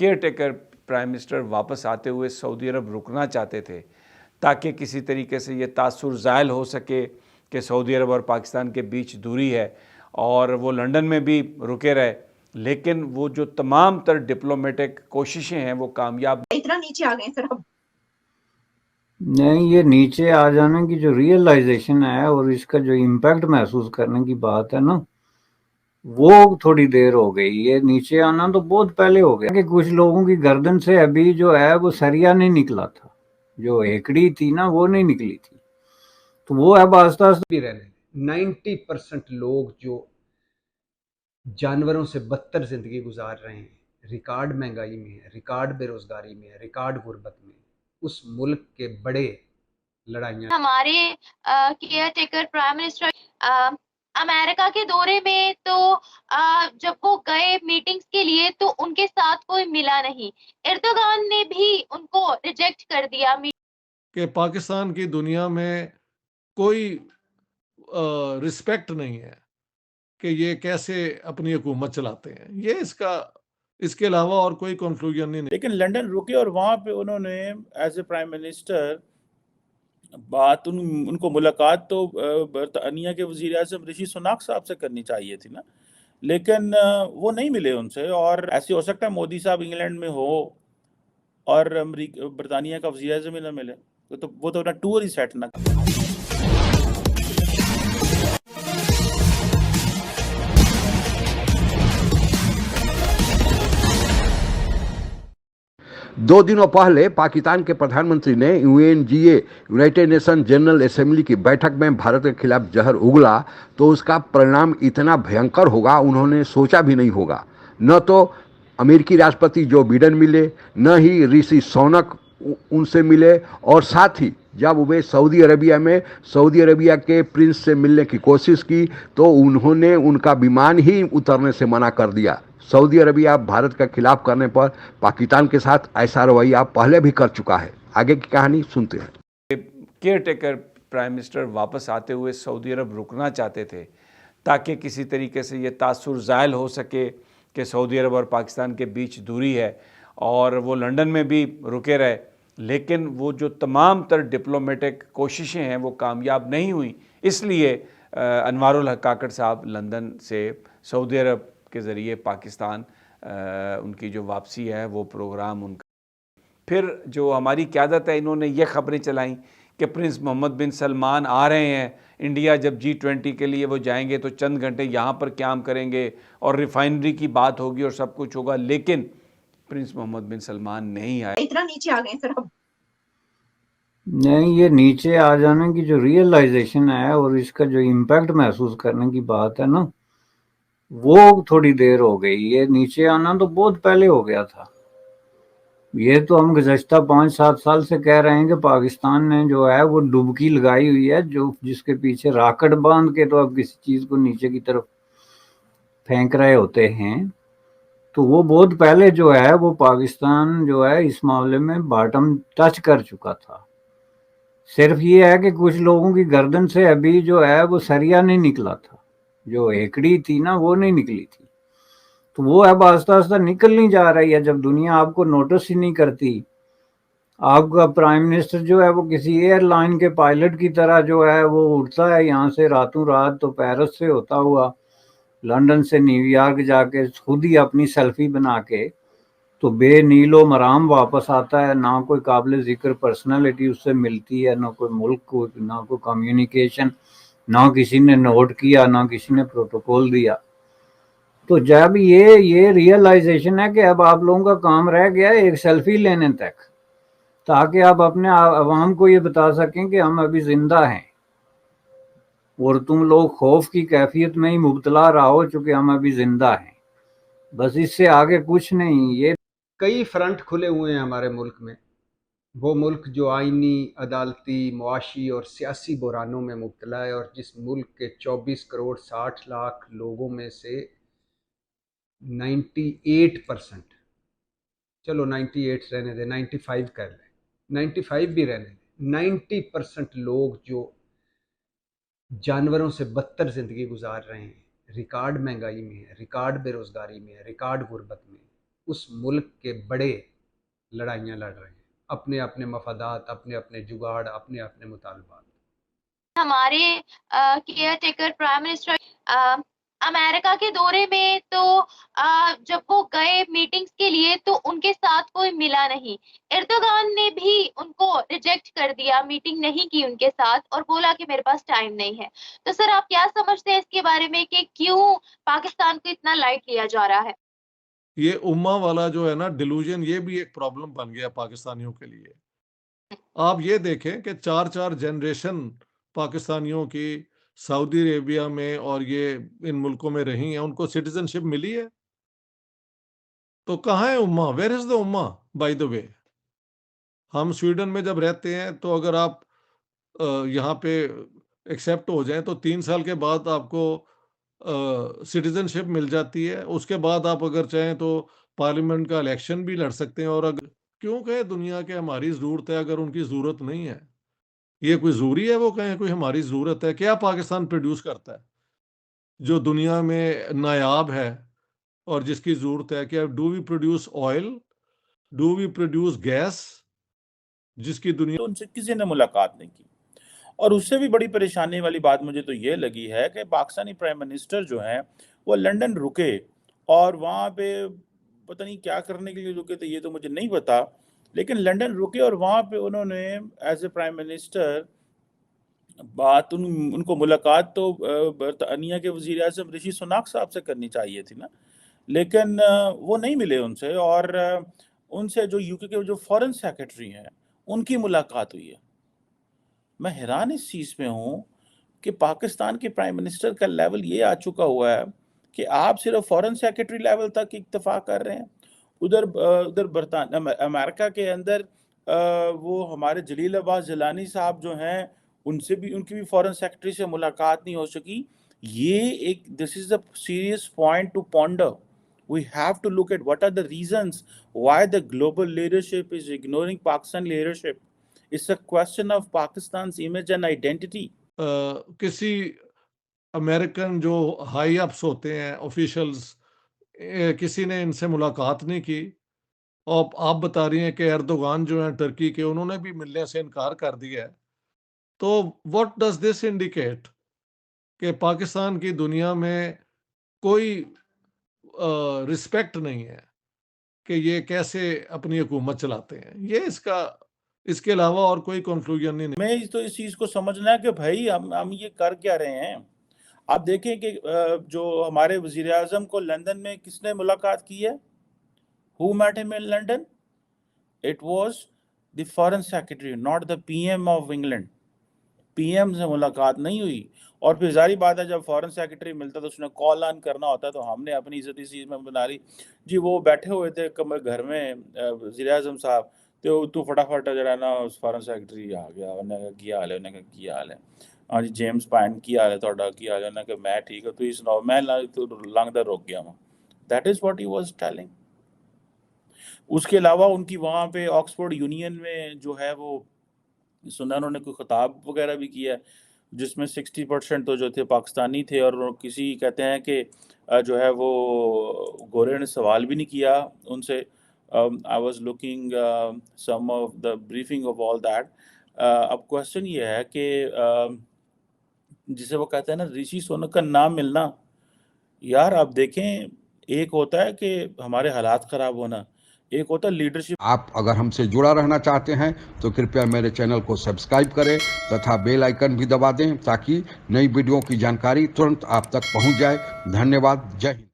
Care taker prime minister वापस आते हुए सऊदी अरब रुकना चाहते थे ताकि किसी तरीके से ये तासुर ज़ायल हो सके कि सऊदी अरब और पाकिस्तान के बीच दूरी है और वो लंदन में भी रुके रहे, लेकिन वो जो तमाम तर डिप्लोमेटिक कोशिशें हैं वो कामयाब इतना नीचे आ गए फिर हम। नहीं, ये नीचे आ जाने की जो रियलाइजेशन है और इसका जो इम्पैक्ट महसूस करने की बात है ना, वो थोड़ी देर हो गई। ये नीचे आना तो बहुत पहले हो गया कि कुछ लोगों की गर्दन से अभी जो है वो सरिया नहीं निकला था, जो हेकड़ी थी ना वो नहीं निकली थी, तो वो अब आस्ता आस्ता भी रहने 90% लोग जो जानवरों से बदतर जिंदगी गुजार रहे हैं, रिकॉर्ड महंगाई में है, रिकॉर्ड बेरोजगारी में है, रिकॉर्ड गुर्बत में, उस मुल्क के बड़े लड़ाइयाँ हमारे care taker prime minister America के दौरे में तो जब वो गए मीटिंग्स के लिए तो उनके साथ कोई मिला नहीं। एर्दोगान ने भी उनको रिजेक्ट कर दिया। कि पाकिस्तान की दुनिया में कोई रिस्पेक्ट नहीं है कि ये कैसे अपनी हुकूमत चलाते हैं। ये इसके अलावा और कोई कंक्लूजन नहीं। लेकिन लंदन रुके और वहां पे उन्होंने एज ए प्राइम मिनिस्टर उनको मुलाकात तो बरतानिया के वजीर आज़म ऋषि सुनाक साहब से करनी चाहिए थी ना, लेकिन वो नहीं मिले उनसे। और ऐसे हो सकता है मोदी साहब इंग्लैंड में हो और बरतानिया का वजीर आज़म ही ना मिले, तो वो तो अपना टूर ही सेट ना कर। 2 दिनों पहले पाकिस्तान के प्रधानमंत्री ने UNGA United nation general assembly की बैठक में भारत के खिलाफ जहर उगला तो उसका परिणाम इतना भयंकर होगा उन्होंने सोचा भी नहीं होगा। न तो अमेरिकी राष्ट्रपति जो बिडेन मिले, न ही ऋषि सुनक उनसे मिले, और साथ ही जब वे सऊदी अरबिया में सऊदी अरबिया के प्रिंस से मिलने की कोशिश की तो उन्होंने उनका विमान ही उतरने से मना कर दिया। सऊदी अरबिया भारत का खिलाफ करने पर पाकिस्तान के साथ ऐसा रवैया पहले भी कर चुका है। आगे की कहानी सुनते हैं। केयर टेकर प्राइम मिनिस्टर वापस आते हुए सऊदी अरब रुकना चाहते थे ताकि किसी तरीके से ये तासुर ज़ायल हो सके कि सऊदी अरब और पाकिस्तान के बीच दूरी है और वो लंदन में भी रुके रहे, लेकिन वो जो तमाम तर डिप्लोमेटिक कोशिशें हैं वो कामयाब नहीं हुई। इसलिए अनवारुल हक काकड़ साहब लंदन से सऊदी अरब के ज़रिए पाकिस्तान उनकी जो वापसी है वो प्रोग्राम उनका। फिर जो हमारी क़यादत है इन्होंने ये ख़बरें चलाई कि प्रिंस मोहम्मद बिन सलमान आ रहे हैं इंडिया, जब G20 के लिए वो जाएंगे तो चंद घंटे यहाँ पर क़याम करेंगे और रिफाइनरी की बात होगी और सब कुछ होगा, लेकिन प्रिंस मोहम्मद बिन सलमान नहीं आए। इतना नीचे आ गए फिर हम। नहीं, ये नीचे आ जाने की जो रियलाइजेशन है और इसका जो इम्पैक्ट महसूस करने की बात है ना, वो थोड़ी देर हो गई। ये नीचे आना तो बहुत पहले हो गया था। ये तो हम गुज़श्ता 5-7 साल से कह रहे हैं कि पाकिस्तान ने जो है वो डुबकी लगाई हुई है, जो जिसके पीछे राकेट बांध के तो अब किसी चीज़ को नीचे की तरफ फेंक रहे होते हैं। तो वो बहुत पहले जो है वो पाकिस्तान जो है इस मामले में बॉटम टच कर चुका था। सिर्फ ये है कि कुछ लोगों की गर्दन से अभी जो है वो सरिया नहीं निकला था, जो हेकड़ी थी ना वो नहीं निकली थी, तो वो अब आस्ता आस्ता निकलनी जा रही है। जब दुनिया आपको नोटिस ही नहीं करती, आपका प्राइम मिनिस्टर जो है वो किसी एयरलाइन के पायलट की तरह जो है वो उड़ता है यहाँ से रातों रात, तो पेरिस से होता हुआ लंदन से न्यूयॉर्क जाके खुद ही अपनी सेल्फी बना के तो बेनीलो मराम वापस आता है। ना कोई काबिल जिक्र पर्सनालिटी उससे मिलती है, ना कोई मुल्क को, ना कोई कम्युनिकेशन, ना किसी ने नोट किया, ना किसी ने प्रोटोकॉल दिया। तो जब ये रियलाइजेशन है कि अब आप लोगों का काम रह गया है एक सेल्फी लेने तक, ताकि आप अपने आवाम को ये बता सकें कि हम अभी जिंदा हैं और तुम लोग खौफ की कैफियत में ही मुब्तला रहो चूंकि हम अभी जिंदा हैं। बस इससे आगे कुछ नहीं। ये कई फ्रंट खुले हुए हैं हमारे मुल्क में। वो मुल्क जो आइनी, अदालती, मुआशी और सियासी बुरानों में मुब्तला है और जिस मुल्क के 24 करोड़ 60 लाख लोगों में से 98%, चलो 98 रहने दे, 95 कर ले, 95 भी रहने दे, 90% लोग जो जानवरों से बदतर ज़िंदगी गुजार रहे हैं, रिकॉर्ड महंगाई में है, रिकॉर्ड बेरोजगारी में है, रिकॉर्ड गुर्बत में, उस मुल्क के बड़े लड़ाइयाँ लड़ रहे हैं, अपने अपने मफादात, अपने अपने जुगाड़, अपने अपने मुतालबात। हमारे care taker prime minister America के दौरे में तो जब वो गए मीटिंग्स के लिए तो उनके साथ कोई मिला नहीं। एर्दोगान ने भी उनको रिजेक्ट कर दिया, मीटिंग नहीं की उनके साथ और बोला कि मेरे पास टाइम नहीं है। तो सर आप क्या समझते हैं इसके बारे में कि क्यों पाकिस्तान को इतना लाइट लिया जा रहा है? ये उम्मा वाला जो है ना डिलूजन, ये भी एक प्रॉब्लम बन गया पाकिस्तानियों के लिए। आप ये देखें कि 4-4 जनरेशन पाकिस्तानियों की सऊदी अरेबिया में और ये इन मुल्कों में रही हैं, उनको सिटीजनशिप मिली है। तो कहाँ है उम्मा? वेयर इज द उम्मा? बाय द वे, हम स्वीडन में जब रहते हैं तो अगर आप यहाँ पे एक्सेप्ट हो जाएं तो 3 साल के बाद आपको सिटीजनशिप मिल जाती है। उसके बाद आप अगर चाहें तो पार्लियामेंट का इलेक्शन भी लड़ सकते हैं। और अगर क्यों कहे दुनिया के हमारी ज़रूरत है अगर उनकी ज़रूरत नहीं है? ये कोई ज़रूरी है वो कहें कोई हमारी ज़रूरत है? क्या पाकिस्तान प्रोड्यूस करता है जो दुनिया में नायाब है और जिसकी ज़रूरत है? क्या do we produce oil? Do we produce gas जिसकी दुनिया तो उनसे किसी ने मुलाकात नहीं की। और उससे भी बड़ी परेशानी वाली बात मुझे तो ये लगी है कि पाकिस्तानी प्राइम मिनिस्टर जो हैं वो लंदन रुके और वहाँ पे पता नहीं क्या करने के लिए रुके थे, ये तो मुझे नहीं पता, लेकिन लंदन रुके और वहाँ पे उन्होंने एज ए प्राइम मिनिस्टर उनको मुलाकात तो बरतानिया के वज़ीर आज़म ऋषि सुनाक साहब से करनी चाहिए थी ना, लेकिन वो नहीं मिले उनसे। और उनसे जो यूके के जो फॉरेन सेक्रेटरी हैं उनकी मुलाकात हुई है। मैं हैरान इस चीज़ में हूँ कि पाकिस्तान के प्राइम मिनिस्टर का लेवल ये आ चुका हुआ है कि आप सिर्फ फॉरेन सेक्रेटरी लेवल तक इत्तेफा कर रहे हैं। उधर अमेरिका के अंदर वो हमारे जलील अब्बास जिलानी साहब जो हैं उनकी भी फॉरेन सेक्रेटरी से मुलाकात नहीं हो सकी। ये this is a serious point two ponder. We have to look at what are the reasons why the global leadership is ignoring Pakistan leadership. It's a question of Pakistan's image and identity. किसी American जो high ups होते हैं officials, किसी ने इनसे मुलाकात नहीं की। और आप बता रही हैं कि एर्दोगान जो हैं टर्की के, उन्होंने भी मिलने से इनकार कर दिया है। तो व्हाट डज दिस इंडिकेट कि पाकिस्तान की दुनिया में कोई रिस्पेक्ट नहीं है कि ये कैसे अपनी हुकूमत चलाते हैं। ये इसके अलावा और कोई कंक्लूजन नहीं। मैं तो इस चीज़ को समझना है कि भाई हम ये कर क्या रहे हैं। आप देखें कि जो हमारे वज़ीर आज़म को लंदन में किसने मुलाकात की है? Who met him in London? It was the foreign secretary, not the PM of England. PM से मुलाकात नहीं हुई। और फिर जारी बात है जब फॉरेन सेक्रेटरी मिलता तो उसने कॉल ऑन करना होता, तो हमने अपनी इज्जत इस चीज़ में बना ली जी। वो बैठे हुए थे घर में वज़ीर आज़म साहब, तो तू फटाफट जरा ना फॉरेन सेक्रेटरी आ गया। उन्हें कहा की हाल है? उन्हें कहा की हाल है? हाँ जी जेम्स पाइन की हाल है ਤੁਹਾਡਾ? की हाल है? उन्हें कहा मैं ठीक है, ਤੁਸੀਂ सुनाओ? मैं लंघदा रुक गया वहाँ। That is what he was telling. उसके अलावा उनकी वहाँ पे ऑक्सफोर्ड यूनियन में जो है वो सुना उन्होंने कोई खिताब वगैरह भी किया है जिसमें 60% तो जो थे पाकिस्तानी थे। और किसी कहते हैं कि जो है वो गोरे ने सवाल भी नहीं किया उनसे। I was looking some of the briefing of all that. अब क्वेश्चन ये है कि जिसे वो कहते हैं ना ऋषि सुनक का नाम मिलना, यार आप देखें, एक होता है कि हमारे हालात ख़राब होना, एक होता है लीडरशिप। आप अगर हमसे जुड़ा रहना चाहते हैं तो कृपया मेरे चैनल को सब्सक्राइब करें तथा बेल आइकन भी दबा दें ताकि नई वीडियो की जानकारी तुरंत आप तक पहुंच जाए। धन्यवाद। जय हिंद।